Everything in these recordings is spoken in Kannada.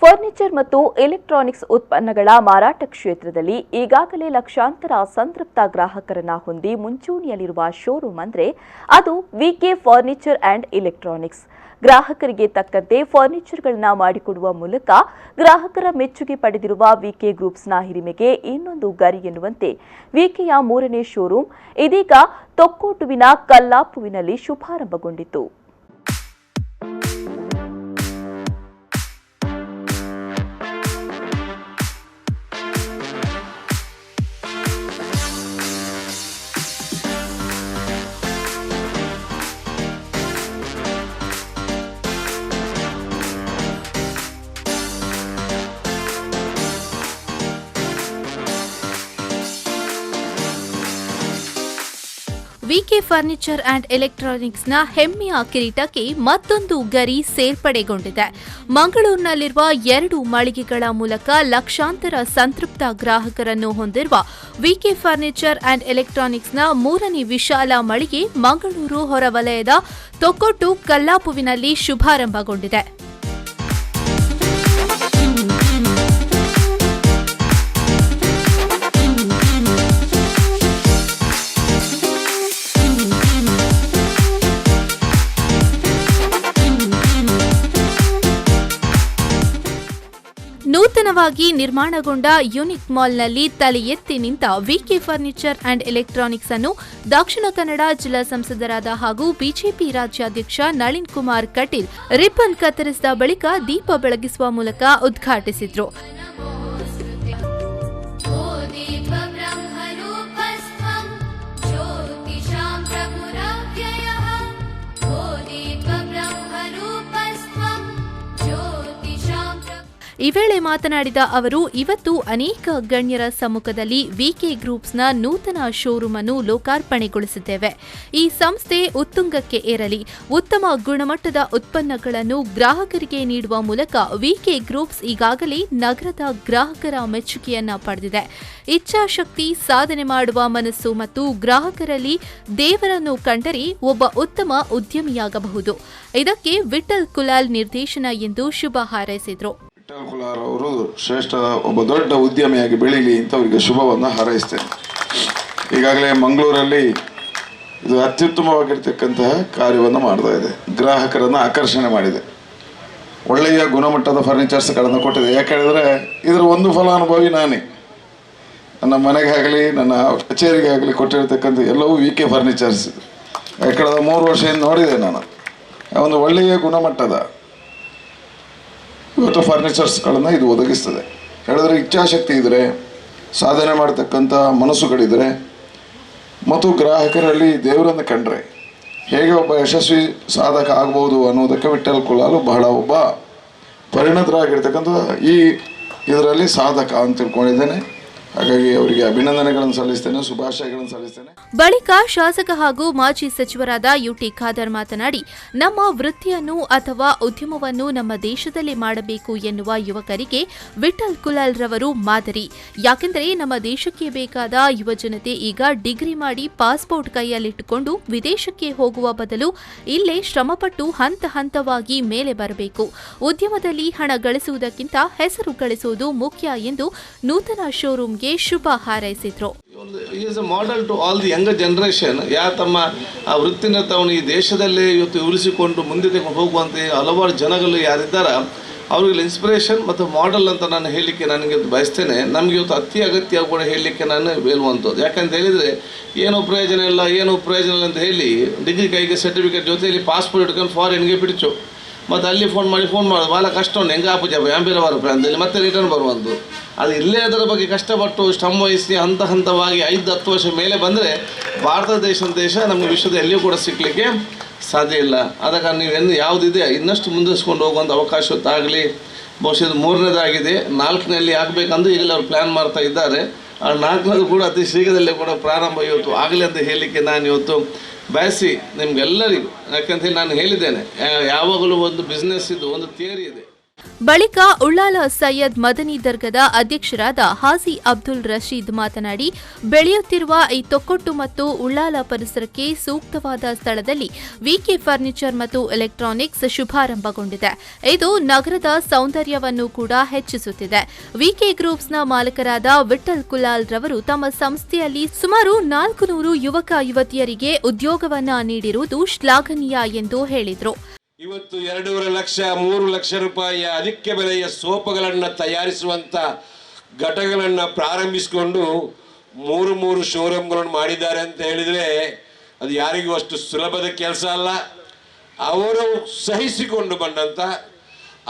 ಫರ್ನಿಚರ್ ಮತ್ತು ಎಲೆಕ್ಟ್ರಾನಿಕ್ಸ್ ಉತ್ಪನ್ನಗಳ ಮಾರಾಟ ಕ್ಷೇತ್ರದಲ್ಲಿ ಈಗಾಗಲೇ ಲಕ್ಷಾಂತರ ಸಂತೃಪ್ತ ಗ್ರಾಹಕರನ್ನ ಹೊಂದಿ ಮುಂಚೂಣಿಯಲ್ಲಿರುವ ಶೋರೂಮ್ ಅಂದ್ರೆ ಅದು ವಿಕೆ ಫರ್ನಿಚರ್ ಅಂಡ್ ಎಲೆಕ್ಟ್ರಾನಿಕ್ಸ್. ಗ್ರಾಹಕರಿಗೆ ತಕ್ಕಂತೆ ಫರ್ನಿಚರ್ಗಳನ್ನ ಮಾಡಿಕೊಡುವ ಮೂಲಕ ಗ್ರಾಹಕರ ಮೆಚ್ಚುಗೆ ಪಡೆದಿರುವ ವಿಕೆ ಗ್ರೂಪ್ಸ್ನ ಹಿರಿಮೆಗೆ ಇನ್ನೊಂದು ಗರಿ ಎನ್ನುವಂತೆ ವಿಕೆಯ 3ನೇ ಶೋರೂಮ್ ಇದೀಗ ತೊಕ್ಕೊಟ್ಟುವಿನ ಕಲ್ಲಾಪುವಿನಲ್ಲಿ ಶುಭಾರಂಭಗೊಂಡಿತು. ವಿಕೆ ಫರ್ನಿಚರ್ ಅಂಡ್ ಎಲೆಕ್ಟ್ರಾನಿಕ್ಸ್ನ ಹೆಮ್ಮೆಯ ಕಿರೀಟಕ್ಕೆ ಮತ್ತೊಂದು ಗರಿ ಸೇರ್ಪಡೆಗೊಂಡಿದೆ. ಮಂಗಳೂರಿನಲ್ಲಿರುವ 2 ಮಳಿಗೆಗಳ ಮೂಲಕ ಲಕ್ಷಾಂತರ ಸಂತೃಪ್ತ ಗ್ರಾಹಕರನ್ನು ಹೊಂದಿರುವ ವಿಕೆ ಫರ್ನಿಚರ್ ಅಂಡ್ ಎಲೆಕ್ಟ್ರಾನಿಕ್ಸ್ನ 3ನೇ ವಿಶಾಲ ಮಳಿಗೆ ಮಂಗಳೂರು ಹೊರವಲಯದ ತೊಕ್ಕೊಟ್ಟು ಕಲ್ಲಾಪುವಿನಲ್ಲಿ ಶುಭಾರಂಭಗೊಂಡಿದೆ. ನೂತನವಾಗಿ ನಿರ್ಮಾಣಗೊಂಡ ಯೂನಿಕ್ ಮಾಲ್ನಲ್ಲಿ ತಲೆ ಎತ್ತಿ ನಿಂತ ವಿಕೆ ಫರ್ನಿಚರ್ ಅಂಡ್ ಎಲೆಕ್ಟ್ರಾನಿಕ್ಸ್ ಅನ್ನು ದಕ್ಷಿಣ ಕನ್ನಡ ಜಿಲ್ಲಾ ಸಂಸದರಾದ ಹಾಗೂ ಬಿಜೆಪಿ ರಾಜ್ಯಾಧ್ಯಕ್ಷ ನಳಿನ್ ಕುಮಾರ್ ಕಟೀಲ್ ರಿಬ್ಬನ್ ಕತ್ತರಿಸಿದ ಬಳಿಕ ದೀಪ ಬೆಳಗಿಸುವ ಮೂಲಕ ಉದ್ಘಾಟಿಸಿದರು. ಈ ವೇಳೆ ಮಾತನಾಡಿದ ಅವರು, ಇವತ್ತು ಅನೇಕ ಗಣ್ಯರ ಸಮ್ಮುಖದಲ್ಲಿ ವಿಕೆ ಗ್ರೂಪ್ಸ್ನ ನೂತನ ಶೋರೂಮ್ ಅನ್ನು ಲೋಕಾರ್ಪಣೆಗೊಳಿಸಿದ್ದೇವೆ. ಈ ಸಂಸ್ಥೆ ಉತ್ತುಂಗಕ್ಕೆ ಏರಲಿ, ಉತ್ತಮ ಗುಣಮಟ್ಟದ ಉತ್ಪನ್ನಗಳನ್ನು ಗ್ರಾಹಕರಿಗೆ ನೀಡುವ ಮೂಲಕ ವಿಕೆ ಗ್ರೂಪ್ಸ್ ಈಗಾಗಲೇ ನಗರದ ಗ್ರಾಹಕರ ಮೆಚ್ಚುಗೆಯನ್ನ ಪಡೆದಿದೆ. ಇಚ್ಛಾಶಕ್ತಿ, ಸಾಧನೆ ಮಾಡುವ ಮನಸ್ಸು ಮತ್ತು ಗ್ರಾಹಕರಲ್ಲಿ ದೇವರನ್ನು ಕಂಡರೆ ಒಬ್ಬ ಉತ್ತಮ ಉದ್ಯಮಿಯಾಗಬಹುದು. ಇದಕ್ಕೆ ವಿಠಲ್ ಕುಲಾಲ್ ನಿರ್ದೇಶನ ಎಂದು ಶುಭ ಹಾರೈಸಿದರು. ವಿಠಲ್ ಕುಲಾಲ್ ಅವರು ಶ್ರೇಷ್ಠ ಒಬ್ಬ ದೊಡ್ಡ ಉದ್ಯಮಿಯಾಗಿ ಬೆಳೀಲಿ ಅಂತ ಅವರಿಗೆ ಶುಭವನ್ನು ಹಾರೈಸ್ತೇನೆ. ಈಗಾಗಲೇ ಮಂಗಳೂರಲ್ಲಿ ಇದು ಅತ್ಯುತ್ತಮವಾಗಿರ್ತಕ್ಕಂತಹ ಕಾರ್ಯವನ್ನು ಮಾಡ್ತಾ ಇದೆ. ಗ್ರಾಹಕರನ್ನು ಆಕರ್ಷಣೆ ಮಾಡಿದೆ. ಒಳ್ಳೆಯ ಗುಣಮಟ್ಟದ ಫರ್ನಿಚರ್ಸ್ಗಳನ್ನು ಕೊಟ್ಟಿದೆ. ಯಾಕೆಂದರೆ ಇದರ ಒಂದು ಫಲಾನುಭವಿ ನಾನೇ. ನನ್ನ ಮನೆಗಾಗಲಿ ನನ್ನ ಕಚೇರಿಗಾಗಲಿ ಕೊಟ್ಟಿರ್ತಕ್ಕಂಥ ಎಲ್ಲವೂ ವಿಕೆ ಫರ್ನಿಚರ್ಸ್. ಕಳೆದ 3 ವರ್ಷದಿಂದ ನೋಡಿದೆ ನಾನು. ಒಂದು ಒಳ್ಳೆಯ ಗುಣಮಟ್ಟದ ಇವತ್ತು ಫರ್ನಿಚರ್ಸ್ಗಳನ್ನು ಇದು ಒದಗಿಸ್ತದೆ. ಹೇಳಿದ್ರೆ ಇಚ್ಛಾಶಕ್ತಿ ಇದ್ದರೆ, ಸಾಧನೆ ಮಾಡ್ತಕ್ಕಂಥ ಮನಸ್ಸುಗಳಿದ್ದರೆ ಮತ್ತು ಗ್ರಾಹಕರಲ್ಲಿ ದೇವರನ್ನು ಕಂಡ್ರೆ ಹೇಗೆ ಒಬ್ಬ ಯಶಸ್ವಿ ಸಾಧಕ ಆಗ್ಬೋದು ಅನ್ನೋದಕ್ಕೆ ವಿಠಲ್ ಕುಲಾಲ್ ಬಹಳ ಒಬ್ಬ ಪರಿಣತರಾಗಿರ್ತಕ್ಕಂಥ ಈ ಇದರಲ್ಲಿ ಸಾಧಕ ಅಂತ ತಿಳ್ಕೊಂಡಿದ್ದೇನೆ. ಹಾಗಾಗಿ ಅವರಿಗೆ ಅಭಿನಂದನೆಗಳನ್ನು ಸಲ್ಲಿಸ್ತೇನೆ, ಶುಭಾಶಯಗಳನ್ನು ಸಲ್ಲಿಸ್ತೇನೆ. ಬಳಿಕ ಶಾಸಕ ಹಾಗೂ ಮಾಜಿ ಸಚಿವರಾದ ಯುಟಿ ಖಾದರ್ ಮಾತನಾಡಿ, ನಮ್ಮ ವೃತ್ತಿಯನ್ನು ಅಥವಾ ಉದ್ಯಮವನ್ನು ನಮ್ಮ ದೇಶದಲ್ಲೇ ಮಾಡಬೇಕು ಎನ್ನುವ ಯುವಕರಿಗೆ ವಿಠಲ್ ಕುಲಾಲ್ ರವರು ಮಾದರಿ. ಯಾಕೆಂದರೆ ನಮ್ಮ ದೇಶಕ್ಕೆ ಬೇಕಾದ ಯುವಜನತೆ ಈಗ ಡಿಗ್ರಿ ಮಾಡಿ ಪಾಸ್ಪೋರ್ಟ್ ಕೈಯಲ್ಲಿಟ್ಟುಕೊಂಡು ವಿದೇಶಕ್ಕೆ ಹೋಗುವ ಬದಲು ಇಲ್ಲೇ ಶ್ರಮಪಟ್ಟು ಹಂತ ಹಂತವಾಗಿ ಮೇಲೆ ಬರಬೇಕು. ಉದ್ಯಮದಲ್ಲಿ ಹಣ ಗಳಿಸುವುದಕ್ಕಿಂತ ಹೆಸರು ಗಳಿಸುವುದು ಮುಖ್ಯ ಎಂದು ನೂತನ ಶೋರೂಮ್ಗೆ ಶುಭ ಹಾರೈಸಿದ್ರು. He is a model to all the younger generation. ತಮ್ಮ ಆ ವೃತ್ತಿನ ತಾವು ಈ ದೇಶದಲ್ಲೇ ಇವತ್ತು ಉಳಿಸಿಕೊಂಡು ಮುಂದೆ ತಗೊಂಡು ಹೋಗುವಂತೆ ಹಲವಾರು ಜನಗಳು ಯಾರಿದ್ದಾರೆ ಅವ್ರಿಗೆ ಇನ್ಸ್ಪಿರೇಷನ್ ಮತ್ತು ಮಾಡೆಲ್ ಅಂತ ನಾನು ಹೇಳಲಿಕ್ಕೆ ನನಗೆ ಬಯಸ್ತೇನೆ. ನಮಗೆ ಇವತ್ತು ಅತಿ ಅಗತ್ಯ ಕೂಡ ಹೇಳಲಿಕ್ಕೆ ನಾನು ಹೇಳುವಂಥದ್ದು. ಯಾಕಂತ ಹೇಳಿದರೆ ಏನೋ ಪ್ರಯೋಜನ ಇಲ್ಲ ಅಂತ ಹೇಳಿ ಡಿಗ್ರಿ ಕೈಗೆ ಸರ್ಟಿಫಿಕೇಟ್ ಜೊತೆಯಲ್ಲಿ ಪಾಸ್ಪೋರ್ಟ್ ಇಟ್ಕೊಂಡು ಫಾರಿನ್ಗೆ ಬಿಡಿಸು, ಮತ್ತು ಅಲ್ಲಿ ಫೋನ್ ಮಾಡೋದು ಭಾಳ ಕಷ್ಟ ಉಂಟು. ಹೆಂಗೆ ಆಪು ಜಾಬ್ ಬೇರೆ ಬರೋ ಅಂತೇಳಿ ಮತ್ತೆ ರಿಟರ್ನ್ ಬರುವಂಥದ್ದು. ಅದು ಇಲ್ಲೇ ಅದರ ಬಗ್ಗೆ ಕಷ್ಟಪಟ್ಟು ಶ್ರಮ ವಹಿಸಿ ಹಂತ ಹಂತವಾಗಿ 5-10 ವರ್ಷ ಮೇಲೆ ಬಂದರೆ ಭಾರತ ದೇಶ ನಮಗೆ ವಿಶ್ವದ ಎಲ್ಲಿಯೂ ಕೂಡ ಸಿಕ್ಕಲಿಕ್ಕೆ ಸಾಧ್ಯ ಇಲ್ಲ. ಆದ ಕಾರಣ ನೀವು ಯಾವುದಿದೆ ಇನ್ನಷ್ಟು ಮುಂದುವರಿಸ್ಕೊಂಡು ಹೋಗುವಂಥ ಅವಕಾಶ ಆಗಲಿ. ಬಹುಶಃ 3ನೇದಾಗಿದೆ, 4ನೇಲ್ಲಿ ಆಗಬೇಕಂದು ಈಗಲೇ ಅವ್ರು ಪ್ಲ್ಯಾನ್ ಮಾಡ್ತಾ ಇದ್ದಾರೆ. ಆ 4ನೇದು ಕೂಡ ಅತಿ ಶೀಘ್ರದಲ್ಲೇ ಕೂಡ ಪ್ರಾರಂಭ ಇವತ್ತು ಆಗಲಿ ಅಂತ ಹೇಳಲಿಕ್ಕೆ ನಾನು ಇವತ್ತು ಬಯಸಿ ನಿಮಗೆಲ್ಲರಿಗೂ, ಯಾಕಂತ ಹೇಳಿ ನಾನು ಹೇಳಿದ್ದೇನೆ, ಯಾವಾಗಲೂ ಒಂದು ಬಿಸ್ನೆಸ್ ಇದು ಒಂದು ಥಿಯರಿ ಇದೆ. ಬಳಿಕ ಉಳ್ಳಾಲ ಸೈಯದ್ ಮದನಿ ದರ್ಗದ ಅಧ್ಯಕ್ಷರಾದ ಹಾಜಿ ಅಬ್ದುಲ್ ರಶೀದ್ ಮಾತನಾಡಿ, ಬೆಳೆಯುತ್ತಿರುವ ಈ ತೊಕ್ಕೊಟ್ಟು ಮತ್ತು ಉಳ್ಳಾಲ ಪರಿಸರಕ್ಕೆ ಸೂಕ್ತವಾದ ಸ್ಥಳದಲ್ಲಿ ವಿಕೆ ಫರ್ನಿಚರ್ ಮತ್ತು ಎಲೆಕ್ಟ್ರಾನಿಕ್ಸ್ ಶುಭಾರಂಭಗೊಂಡಿದೆ. ಇದು ನಗರದ ಸೌಂದರ್ಯವನ್ನು ಕೂಡ ಹೆಚ್ಚಿಸುತ್ತಿದೆ. ವಿಕೆ ಗ್ರೂಪ್ಸ್ನ ಮಾಲಕರಾದ ವಿಠಲ್ ಕುಲಾಲ್ ರವರು ತಮ್ಮ ಸಂಸ್ಥೆಯಲ್ಲಿ ಸುಮಾರು 400 ಯುವಕ ಯುವತಿಯರಿಗೆ ಉದ್ಯೋಗವನ್ನ ನೀಡಿರುವುದು ಶ್ಲಾಘನೀಯ ಎಂದು ಹೇಳಿದರು. ಇವತ್ತು 2.5 ಲಕ್ಷ 3 ಲಕ್ಷ ರೂಪಾಯಿಯ ಅಧಿಕ ಬೆಲೆಯ ಸೋಪುಗಳನ್ನು ತಯಾರಿಸುವಂತ ಘಟಕಗಳನ್ನು ಪ್ರಾರಂಭಿಸಿಕೊಂಡು 3 ಶೋರೂಮ್ಗಳನ್ನು ಮಾಡಿದ್ದಾರೆ ಅಂತ ಹೇಳಿದ್ರೆ ಅದು ಯಾರಿಗೂ ಅಷ್ಟು ಸುಲಭದ ಕೆಲಸ ಅಲ್ಲ. ಅವರು ಸಹಿಸಿಕೊಂಡು ಬಂದಂತ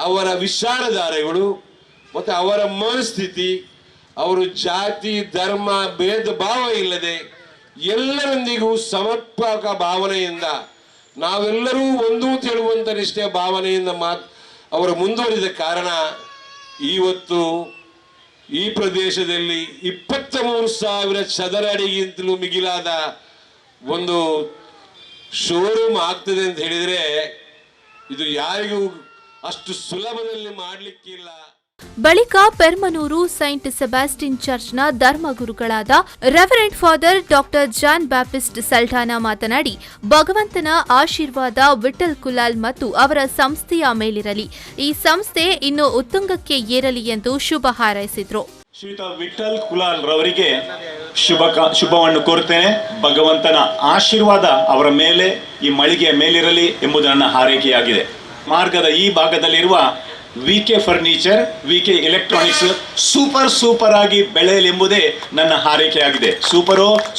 ಅವರ ವಿಚಾರಧಾರೆಗಳು ಮತ್ತು ಅವರ ಮನಸ್ಥಿತಿ, ಅವರು ಜಾತಿ ಧರ್ಮ ಭೇದ ಭಾವ ಇಲ್ಲದೆ ಎಲ್ಲರೊಂದಿಗೂ ಸಮರ್ಪಕ ಭಾವನೆಯಿಂದ ನಾವೆಲ್ಲರೂ ಒಂದು ಹೇಳುವಂತ ನಿಷ್ಠೆಯ ಭಾವನೆಯಿಂದ ಅವರು ಮುಂದುವರಿದ ಕಾರಣ ಇವತ್ತು ಈ ಪ್ರದೇಶದಲ್ಲಿ 23,000 ಚದರ ಅಡಿಗಿಂತಲೂ ಮಿಗಿಲಾದ ಒಂದು ಶೋರೂಮ್ ಆಗ್ತದೆ ಅಂತ ಹೇಳಿದ್ರೆ ಇದು ಯಾರಿಗೂ ಅಷ್ಟು ಸುಲಭದಲ್ಲಿ ಮಾಡಲಿಕ್ಕಿಲ್ಲ. ಬಳಿಕ ಪೆರ್ಮನೂರು ಸೈಂಟ್ ಸೆಬಾಸ್ಟಿನ್ ಚರ್ಚ್ನ ಧರ್ಮಗುರುಗಳಾದ reverend father doctor John Baptist Saldanha ಮಾತನಾಡಿ, ಭಗವಂತನ ಆಶೀರ್ವಾದ ವಿಠಲ್ ಕುಲಾಲ್ ಮತ್ತು ಅವರ ಸಂಸ್ಥೆಯ ಮೇಲಿರಲಿ, ಈ ಸಂಸ್ಥೆ ಇನ್ನು ಉತ್ತುಂಗಕ್ಕೆ ಏರಲಿ ಎಂದು ಶುಭ ಹಾರೈಸಿದರು. ಶ್ರೀಯುತ ವಿಠಲ್ ಕುಲಾಲ್ ರವರಿಗೆ ಶುಭವನ್ನು ಕೋರುತ್ತೇನೆ. ಭಗವಂತನ ಆಶೀರ್ವಾದ ಅವರ ಮೇಲೆ, ಈ ಮಳಿಗೆಯ ಮೇಲಿರಲಿ ಎಂಬುದು ನನ್ನ ಹಾರೈಕೆಯಾಗಿದೆ. ಮಾರ್ಗದ ಈ ಭಾಗದಲ್ಲಿರುವ ವಿಕೆ ಫರ್ನಿಚರ್, ವಿಕೆ ಎಲೆಕ್ಟ್ರಾನಿಕ್ಸ್ ಸೂಪರ್ ಆಗಿ ಬೆಳೆಯಲೆಂಬುದೇ ನನ್ನ ಹಾರೈಕೆಯಾಗಿದೆ.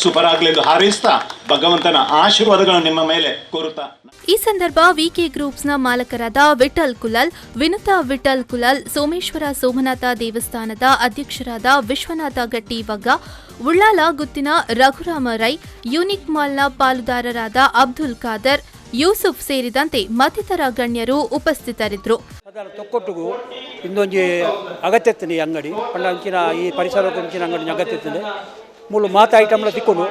ಸೂಪರ್ ಆಗಲೆಂದು ಹಾರೈಸ್ತಾ ಭಗವಂತನ ಆಶೀರ್ವಾದಗಳನ್ನು ನಿಮ್ಮ ಮೇಲೆ ಕೋರುತ್ತಾ. ಈ ಸಂದರ್ಭ ವಿಕೆ ಗ್ರೂಪ್ಸ್ನ ಮಾಲಕರಾದ ವಿಠಲ್ ಕುಲಾಲ್, ವಿನುತಾ ವಿಠಲ್ ಕುಲಾಲ್, ಸೋಮೇಶ್ವರ ಸೋಮನಾಥ ದೇವಸ್ಥಾನದ ಅಧ್ಯಕ್ಷರಾದ ವಿಶ್ವನಾಥ ಗಟ್ಟಿವಗ್ಗ, ಉಳ್ಳಾಲ ಗುತ್ತಿನ ರಘುರಾಮ ರೈ, ಯೂನಿಕ್ ಮಾಲ್ನ ಪಾಲುದಾರರಾದ ಅಬ್ದುಲ್ ಖಾದರ್, ಯೂಸುಫ್ ಸೇರಿದಂತೆ ಮತ್ತಿತರ ಗಣ್ಯರು ಉಪಸ್ಥಿತರಿದ್ದರು. ತೊಕ್ಕೊಟ್ಟುಗೂ ಇಂದೊಂಜಿ ಅಗತ್ಯത്തിന് ಈ ಅಂಗಡಿ ಪಂಡ ಅಂಚಿನ ಈ ಪರಿಸರಕ್ಕೆ ಅಂಚಿನ ಅಂಗಡಿ ಅಗತ್ಯത്തിന് ಮೂಲು ಮಾತ ಐಟಮ್ಲ ತಿಕ್ಕೊಂಡು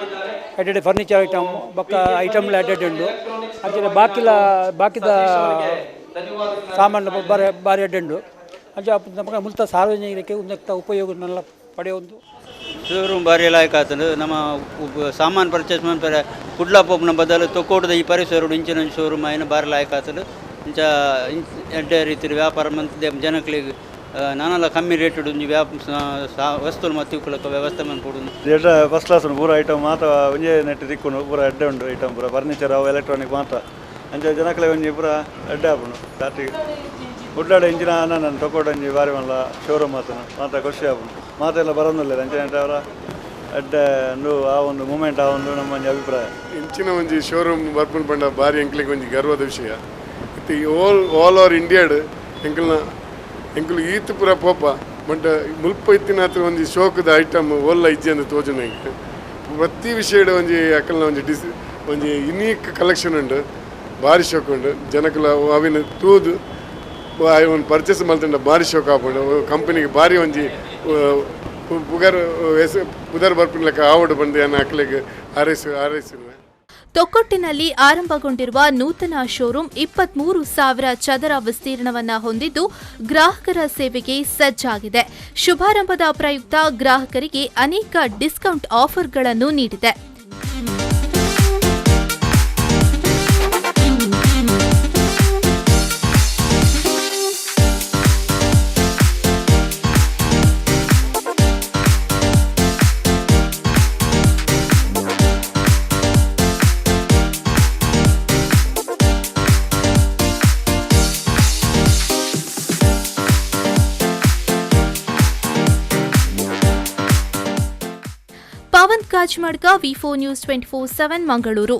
ಎಡ್ಡೆ ಫರ್ನಿಚರ್ ಐಟಮ್ ಬೊಕ್ಕ ಐಟಮ್ಲ ಎಡ್ಡೆಂಡು ಅಂಚಿನ ಬಾಕಿದ ಸಾಮಾನು ಬಾರಿ ಎಡ್ಡೆಂಡು ಅಂಚ ನಮಗೆ ಮುಲ್ತ ಸಾರ್ವಜನಿಕರಿಗೆ ಉನ್ನತ ಉಪಯೋಗನೆಲ್ಲ ಪಡೆಯೊಂದು ಶೋರೂಮ್ ಬಾರಿ ಲಾಯಕ್ ಆತಂದು ನಮ್ಮ ಸಾಮಾನು ಪರ್ಚೇಸ್ ಮಾಡ್ತಾರೆ ಕುಡ್ಲ ಪೋಪ್ನ ಬದಲು ತೊಕ್ಕೋಟದ ಈ ಪರಿಸರ ಇಂಚಿನ ಶೋರೂಮ್ ಆಯ್ನ ಬಾರಿ ಲಾಯಕ್ ಆತಂದು ಇಂಚ ಎಡ್ಡೆ ರೀತಿ ವ್ಯಾಪಾರ ಮಂತ್ ಜನಗಳಿಗೆ ನಾನೆಲ್ಲ ಕಮ್ಮಿ ರೇಟ್ ಒಂಜಿ ವಸ್ತುಲು ಮತ್ತು ಇವುಗಳಕ್ಕೆ ವ್ಯವಸ್ಥೆ ಮಾಡಿಕೊಡುದು ಎಡ್ಡೆ ಫಸ್ಟ್ ಕ್ಲಾಸ್ ಪೂರ ಐಟಮ್ ಮಾತ್ರ ಒಂಜೇ ನೆಟ್ ತಿಕ್ಕೊಂಡು ಪೂರ ಎಡ್ಡೆ ಉಂಟು ಐಟಮ್ ಪೂರ ಫರ್ನಿಚರ್ ಅವು ಎಲೆಕ್ಟ್ರಾನಿಕ್ ಮಾತ್ರ ಅಂಚ ಜನಗಳಿಗೆ ಒಂಜಿ ಪೂರ ಎಡ್ಡೆ ಆಪುಂಡು ದಾಟಿಗೆ ಉಡ್ಲಾಡ ಇಂಚಿನ ನಾನು ತೊಕ್ಕೋಟ ಒಂಜಿ ಬಾರಿ ಮಲ್ಲ ಶೋರೂಮ್ ಮಾತ್ರ ಖುಷಿ ಆಪುಂಡು ಮಾತೆಲ್ಲ ಬರೋದಿಲ್ಲ ಅಂಚನೆ ಅವರ ಎಡ್ಡೆ ಆ ಒಂದು ಮೂಮೆಂಟ್ ಆ ಒಂದು ನಮ್ಮ ಅಭಿಪ್ರಾಯ. ಇಂಚಿನ ಒಂಜಿ ಶೋರೂಮ್ ಬರ್ಪುನ್ ಪಂಡ ಬಾರಿ ಎಂಕ್ಲಿಗೆ ಒಂಜಿ ಗರ್ವದ ವಿಷಯ. ಆಲ್ ಓವರ್ ಇಂಡಿಯಾಡ್ ಎಂಕಲ್ ಈತ್ ಪೂರ ಪೋಪ ಬಟ್ ಮುಲ್ಪ ಇತ್ತಿನ ಹತ್ರ ಒಂಜಿ ಶೋಕದ ಐಟಮ್ ಓಲ್ಲ ಇಜ್ಜಿ ಅಂತ ತೋಜನ ಪ್ರತಿ ವಿಷಯದ ಒಂಜಿ ಅಕ್ಕಲ್ನ ಒಂಜಿ ಯುನೀಕ್ ಕಲೆಕ್ಷನ್ ಉಂಡು ಭಾರಿ ಶೋಕ್ ಉಂಡು ಜನಕ್ಕಲ ಅವಿನ ತೂದು ಒಂದು ಪರ್ಚೇಸ್ ಮಾಡ್ತಂಡ ಭಾರಿ ಶೋಕ್ ಆಪುಂಡು ಕಂಪನಿಗೆ ಭಾರಿ ಒಂಜಿ ಪುದರ್ ಬರ್ಪಿನ ಲೆಕ್ಕ ಆವಡು ಬಂದು ಅನ್ನ ಅಕ್ಕಲಿಗೆ ಹಾರೈಸಿರುವೆ. ತೊಕ್ಕೊಟ್ಟಿನಲ್ಲಿ ಆರಂಭಗೊಂಡಿರುವ ನೂತನ ಶೋರೂಮ್ 23,000 ಚದರ ವಿಸ್ತೀರ್ಣವನ್ನ ಹೊಂದಿದ್ದು ಗ್ರಾಹಕರ ಸೇವೆಗೆ ಸಜ್ಜಾಗಿದೆ. ಶುಭಾರಂಭದ ಪ್ರಯುಕ್ತ ಗ್ರಾಹಕರಿಗೆ ಅನೇಕ ಡಿಸ್ಕೌಂಟ್ ಆಫರ್ಗಳನ್ನು ನೀಡಿದೆ. Pavan Kajmadka, V4 News 24/7 Mangaluru.